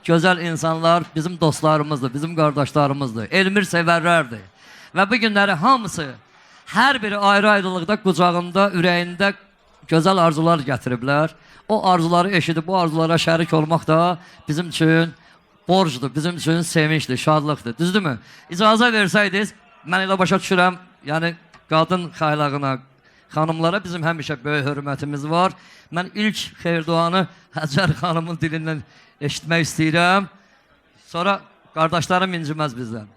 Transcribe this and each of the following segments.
gözəl insanlar bizim dostlarımızdır, bizim qardaşlarımızdır, Elmir sevərlərdir. Və bu günləri hamısı, hər biri ayrı-ayrılıqda, qucağında, ürəyində gözəl arzular gətiriblər. O arzuları eşidib, bu arzulara şərik olmaq da bizim üçün borcdur, bizim üçün sevinçdir, şadlıqdır. Düzdürmü? İcazə versəydiniz, mən elə başa düşürəm, yəni qadın xaylağına, xanımlara bizim həmişə böyük hörmətimiz var. Mən ilk xeyirduanı Həcər xanımın dilindən eşitmək istəyirəm. Sonra qardaşlarım inciməz bizdən.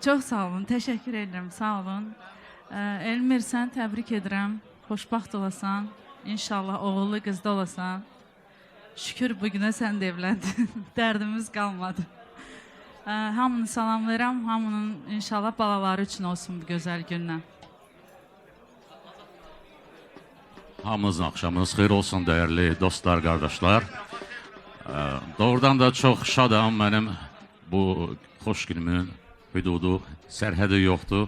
Çox sağ olun, təşəkkür edirəm, sağ olun. Elmir, sən təbrik edirəm, xoşbaxt olasan, inşallah oğullu qızda olasan. Şükür bugünə sən də evləndin, dərdimiz qalmadı. Hamını salamlayıram, hamının inşallah balaları üçün olsun bu gözəl gündən. Hamınızın axşamınız xeyir olsun, dəyərli dostlar, qardaşlar. Doğrudan da çox şadam, mənim bu xoş günümün hüdudu, sərhədi yoxdur.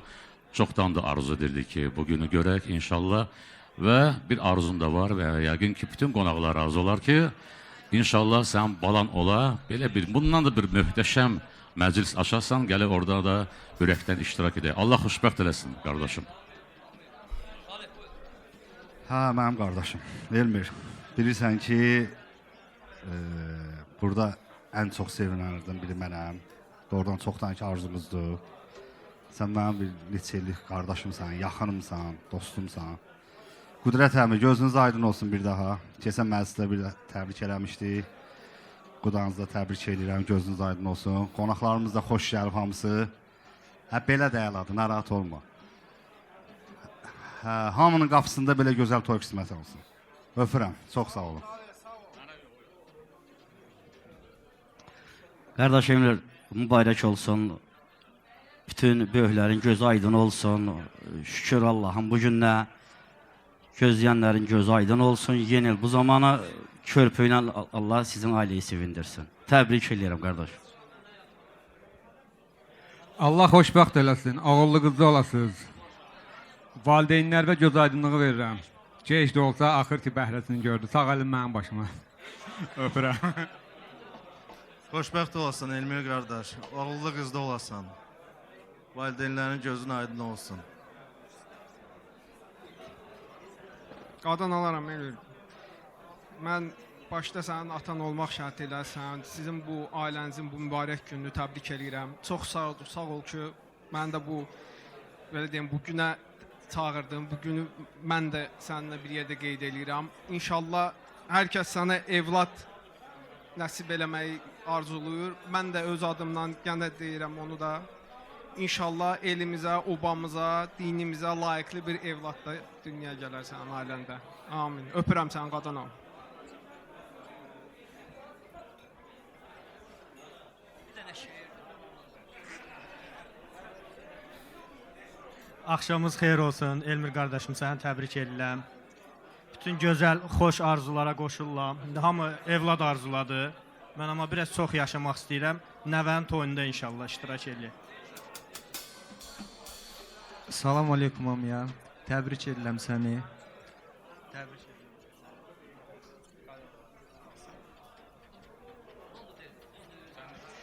Çoxdan da arzu edirdik ki, bugünü görək inşallah. Və bir arzum da var və yəqin ki, bütün qonaqlar razı olar ki, inşallah sən balan ola, belə bir, bundan da bir möhtəşəm məclis açarsan, gəlib orada da ürəkdən iştirak edək. Allah xoşbəxt eləsin, qardaşım. Hə, mənim qardaşım, Elmir, bilirsən ki, burada ən çox sevinənlərdən biri mənəm. Doğrudan çoxdan ki, arzumuzdur. Sən mənim bir neçə illik qardaşımsan, yaxınımsan, dostumsan. Qudrət əmi, gözünüz aydın olsun bir daha. Keçən məclisdə bir təbrik eləmişdik. Qudanızda təbrik edirəm, gözünüz aydın olsun. Qonaqlarımız da xoş gəlib hamısı. Belə dəyəladır, narahat olma. Hamının qapısında belə gözəl toy qisməti olsun. Öpürəm, çox sağ olun. Qardaş Emir, mübarək olsun. Bütün böyüklərin gözü aydın olsun. Şükür Allah'ım bu günlə gözləyənlərin gözü aydın olsun. Yeni il bu zamanı körpüylə Allah sizin aileyi sevindirsin. Təbrik edirəm qardaş. Allah xoşbəxt eləsin, ağıllı qızda olasınız. Valideynlərə göz aydınlığı verirəm. Gec də olsa, axır ki, bəhrəsini gördü. Sağ əlin mənim başıma. Öpürəm. Xoşbəxt olasın Elmir qardaş, ağıllı qızda olasan. Valideynlərin gözün aydın olsun. Qadan alaram Elmir. Mən başda sənin atan olmaq şərti ilə sizin bu ailənizin bu mübarək gününü təbrik edirəm. Çox sağ ol ki, mən də bu belə deyim, bu günə çağırdım. Bu günü mən də səninlə bir yerdə qeyd edirəm. İnşallah hər kəs sənə evlad nəsib eləməyi arzuluyur. Mən də öz adımdan yenə deyirəm onu da. İnşallah elimizə, obamıza, dinimizə layiqli bir evladda dünyaya gələr sənin ailəndə. Amin. Öpürəm sən qadanam. Axşamınız xeyir olsun. Elmir qardaşım, səni təbrik edirəm. Bütün gözəl, xoş arzulara qoşurulam. İndi hamı evlad arzuladı. Mən amma biraz çox yaşamaq istəyirəm. Nəvənin toyunda inşallah iştirak edəyim. Salam aleykum amya. Təbrik edirəm səni. Təbrik edirəm.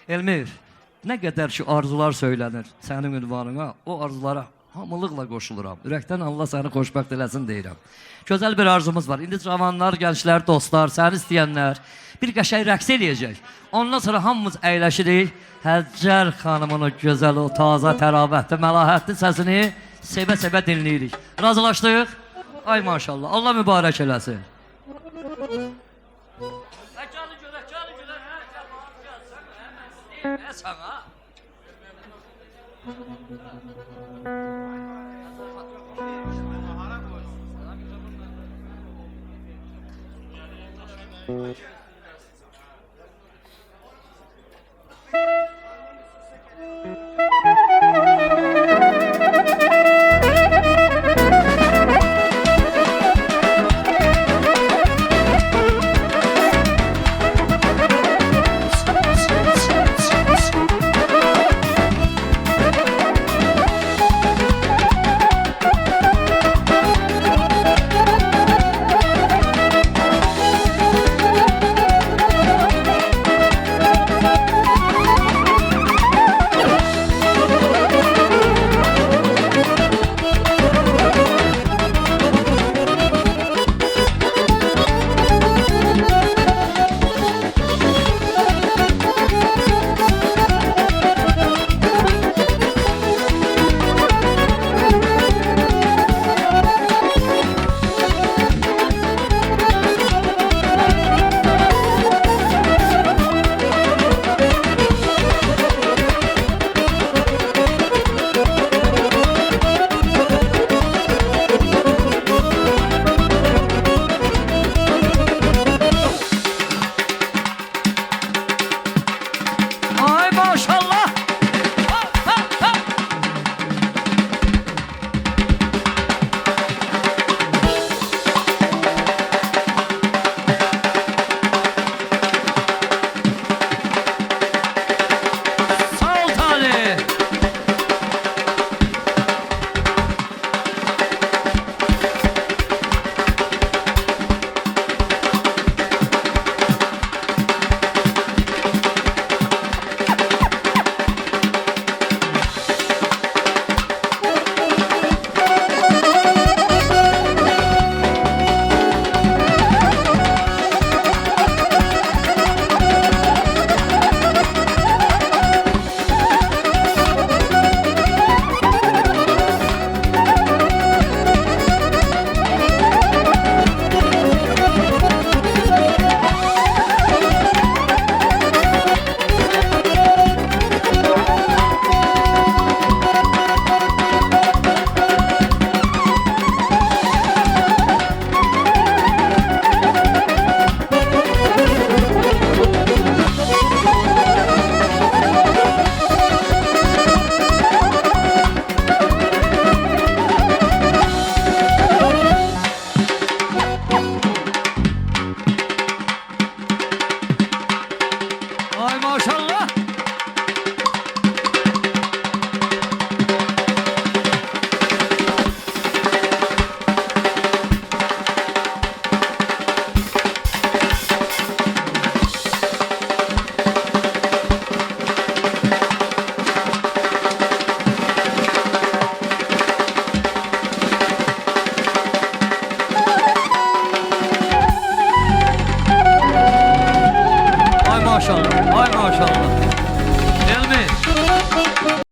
Elmir, nə qədər ki arzular söylənir sənin ünvanına, o arzulara hamılıqla qoşuluram. Ürəkdən Allah səni xoşbəxt eləsin deyirəm. Gözəl bir arzumuz var. İndi cavanlar, gənclər, dostlar, səni istəyənlər bir qəşəng rəqs eləyəcək. Ondan sonra hamımız əyləşirik. Həcər xanımın o gözəl, o taza, təravətli, məlahətli səsini sevə-sevə dinləyirik. Razılaşdıq? Ay maşallah. Allah mübarək eləsin. Ne sana? Thank you.